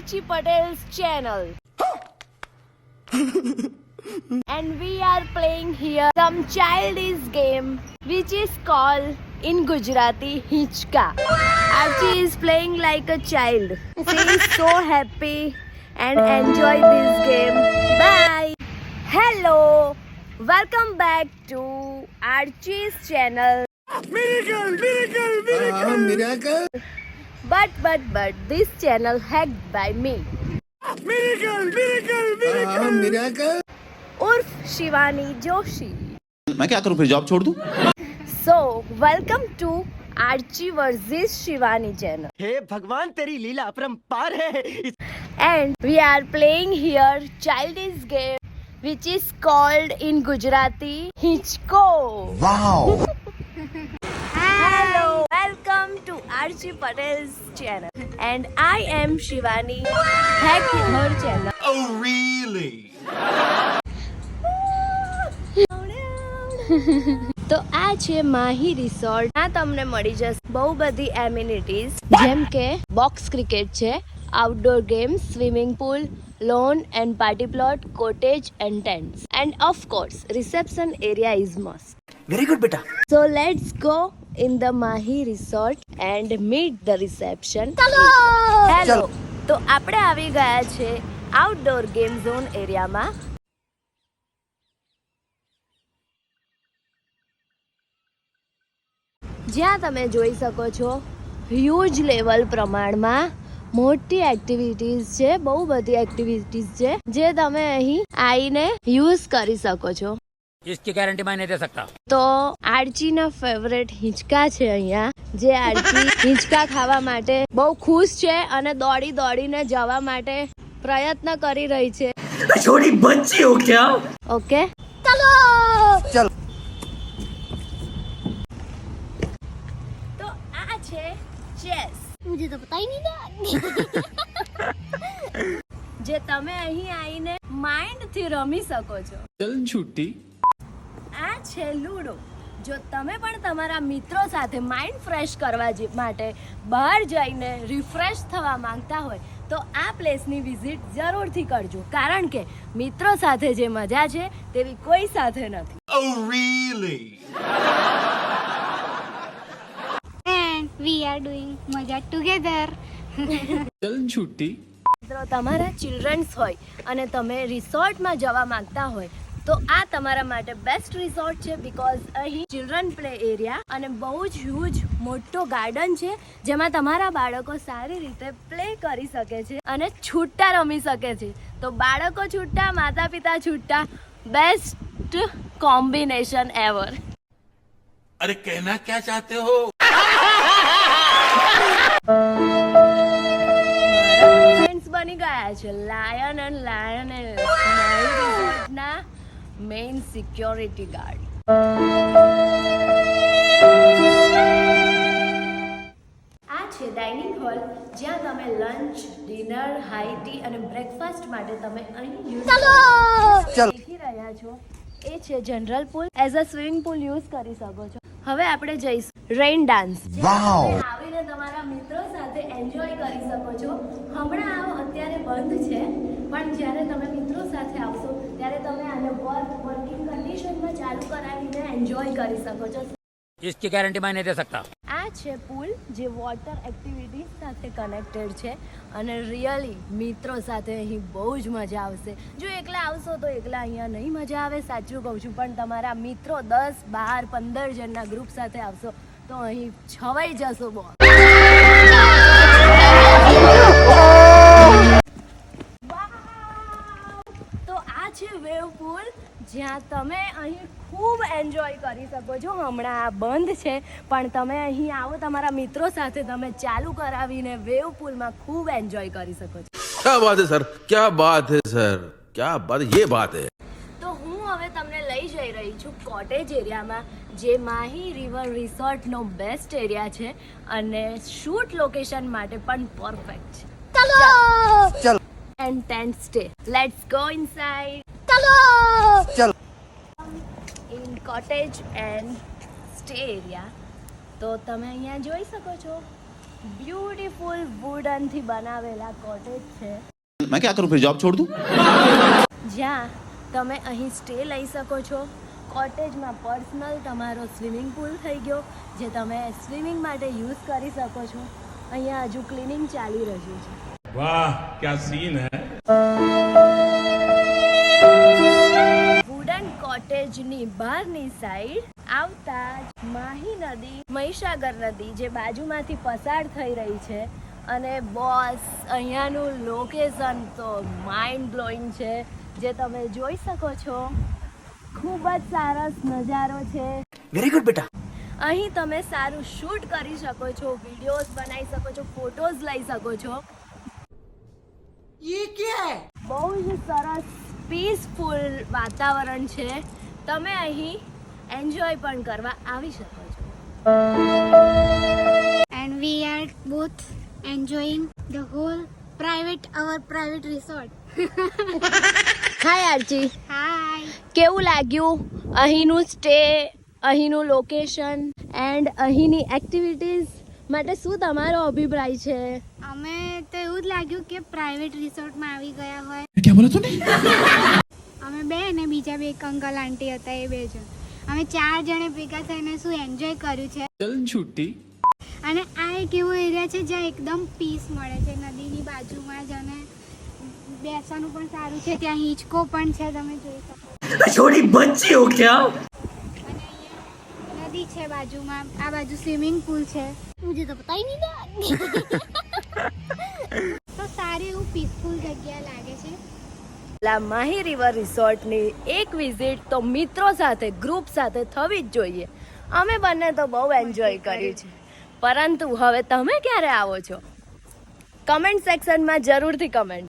Archie Patel's channel. And we are playing here some childish game which is called in Gujarati Hichka. Archie is playing like a child. She is so happy and enjoy this game. Bye. Hello. Welcome back to Archie's channel. Miracle. But this channel hacked by me. Miracle. उर्फ शिवानी जोशी. मैं क्या करूं फिर job छोड़ दूं? So welcome to Archie versus Shivani channel. हे भगवान तेरी लीला अपरंपार है. And we are playing here childish game which is called in Gujarati Hichko. Wow. Hello, welcome to Archie Patel's channel. And I am Shivani. Hack her channel. Oh really? તો આ છે Mahi resort. આ તમને મળી જશે બહુ બધી એમિનિટીઝ જેમ કે બોક્સ ક્રિકેટ છે, outdoor games, swimming pool, loan and party plot, cottage and tents end of course reception area is must. Very good બેટા. So let's go in the Mahi resort and meet the reception. Hello. તો આપણે આવી ગયા છે outdoor game zone એરિયામાં. જ્યાં તમે જોઈ શકો છો હ્યુજ લેવલ પ્રમાણમાં મોટી એક્ટિવિટીઝ છે, બહુ બધી એક્ટિવિટીઝ છે જે તમે અહીં આવીને યુઝ કરી શકો છો. इसकी गारंटी मैं नहीं दे सकता. તો આર્ચીના ફેવરેટ હિંચકા છે અહીંયા, જે આર્ચી હિંચકા ખાવા માટે બહુ ખુશ છે અને દોડી દોડીને જવા માટે પ્રયત્ન કરી રહી છે. छोटी बच्ची हो क्या? ઓકે ચલો. તો આ છે ચેસ. મુझे तो पता ही नहीं था. જે તમે અહીં આવીને માઇન્ડ થી રમી શકો છો. चल छुट्टी. આ છે લૂડો. જો તમે પણ તમારા મિત્રો સાથે માઇન્ડ ફ્રેશ કરવા માટે બહાર જઈને રિફ્રેશ થવા માંગતા હોય તો આ પ્લેસની વિઝિટ જરૂરથી કરજો, કારણ કે મિત્રો સાથે જે મજા છે તેવી કોઈ સાથે નથી. Oh really? And we are doing Maja together. चल छुट्टी. મિત્રો તમારા ચિલ્ડ્રન્સ હોય અને તમે રિસોર્ટમાં જવા માંગતા હોય તો આ તમારા માટે બેસ્ટ રિસોર્ટ છે, બીકોઝ અહીં ચિલ્ડ્રન પ્લે એરિયા અને બહુ જ હ્યુજ મોટો ગાર્ડન છે જેમાં તમારા બાળકો સારી રીતે પ્લે કરી શકે છે અને છૂટા રમી શકે છે. તો બાળકો છૂટા, માતા પિતા છૂટા, બેસ્ટ કોમ્બિનેશન એવર. अरे कहना क्या चाहते हो? ફ્રેન્ડ્સ બની ગયા છે લાયન એન્ડ રિસોર્ટના મેઇન સિક્યોરિટી ગાર્ડ. આ છે ડાઇનિંગ હોલ, જ્યાં તમે લંચ, ડિનર, હાઈ ટી અને બ્રેકફાસ્ટ માટે તમે અહીં દેખી રહ્યા છો એ છે general pool. As a swimming pool use કરી શકો છો. હવે આપણે જઈશું રેઇન ડાન્સ. આવીને તમારા મિત્રો સાથે એન્જોય કરી શકો છો. હમણાં આવો અત્યારે બંધ છે, પણ જ્યારે તમે મિત્રો સાથે આવશો ત્યારે તમે આને વર્કિંગ કન્ડિશનમાં ચાલુ કરાવીને એન્જોય કરી શકો છો. इसकी गारंटी मैं नहीं दे सकता. આ છે પુલ જે વોટર એક્ટિવિટીઝ સાથે કનેક્ટેડ છે અને રિયલી મિત્રો સાથે અહીં બહુ જ મજા આવશે. જો એકલા આવશો તો એકલા અહીંયા નહીં મજા આવે, સાચું કહું છું, પણ તમારા મિત્રો 10, 12, 15 જણના ગ્રુપ સાથે આવશો તો અહીં છવાઈ જશો. બહુ તો આ છે વેવ પુલ, જ્યાં તમે અહીં ખૂબ એન્જોય કરી શકો છો. હમણાં આ બંધ છે, પણ તમે અહીં આવો તમારા મિત્રો સાથે, તમે ચાલુ કરાવીને વેવ પુલમાં ખૂબ એન્જોય કરી શકો છો. क्या बात है सर, क्या बात है સર, क्या बात, ये बात है. તો હું હવે તમને લઈ જઈ રહી છું કોટેજ એરિયામાં, જે માહી રિવર રિસોર્ટનો બેસ્ટ એરિયા છે અને શૂટ લોકેશન માટે પણ પરફેક્ટ છે. ચલો. And tent stay. Let's go inside. ચલો. In cottage and stay area. તો તમે અહીંયા જોઈ શકો છો બ્યુટીફુલ વુડન થી બનાવેલા કોટેજ છે मैं क्या करूँ फिर जॉब छोड़ दूँ જ્યાં તમે અહીં સ્ટે લઈ શકો છો. કોટેજમાં પર્સનલ તમારો સ્વિમિંગ પુલ થઈ ગયો જે તમે સ્વિમિંગ માટે યુઝ કરી શકો છો. અહીંયા હજુ ક્લિનિંગ ચાલી રહ્યું છે. वाह क्या सीन है. વુડન કોટેજની બહારની સાઈડ આવતા જ માહી નદી, મહીસાગર નદી જે બાજુમાંથી પસાર થઈ રહી છે. અને બોસ અહીંયાનું લોકેશન તો માઇન્ડ બ્લોઈંગ છે જે તમે જોઈ શકો છો. ખૂબ જ સરસ નજારો છે. वेरी गुड बेटा. અહીં તમે સારું શૂટ કરી શકો છો, વિડીયોઝ બનાવી શકો છો, ફોટોઝ લઈ શકો છો. બહુ જ સરસ પીસફુલ વાતાવરણ છે. તમે અહીં એન્જોય પણ કરવા આવી શકો છો. And we are both enjoying the whole our private resort. Hi RG, Hi. કેવું લાગ્યું અહીંનું સ્ટે, અહીંનું લોકેશન એન્ડ અહીંની એક્ટિવિટીઝ માટે શું તમારો અભિપ્રાય છે? અમે તો એવું જ લાગ્યું કે પ્રાઇવેટ રિસોર્ટમાં આવી ગયા હોય. क्या बोला तूने અમે બે અને બીજા બે એક અંકલ આંટી હતા, એ બે જણ. અમે 4 જણે ભેગા થઈને શું એન્જોય કર્યું છે. चल झूठी અને આ એક એવો એરિયા છે જ્યાં એકદમ પીસ મળે છે. નદીની બાજુમાં જ અને બેસવાનું પણ સારું છે. ત્યાં હિંચકો પણ છે, તમે જોઈ શકો. छोटी बच्ची हो क्या? અને અહીંયા નદી છે બાજુમાં. આ બાજુ સ્વિમિંગ પુલ છે. મુझे તો પતા ही नहीं था. તો સારી એવું પીસફુલ જગ્યા લાગે છે. માહી રિવર રિસોર્ટની એક વિઝિટ તો મિત્રો સાથે, ગ્રુપ સાથે થવી જ જોઈએ. અમે બંને તો બહુ એન્જોય કર્યું છે. પરંતુ હવે તમે ક્યારે આવો છો? કમેન્ટ સેક્શનમાં જરૂરથી કમેન્ટ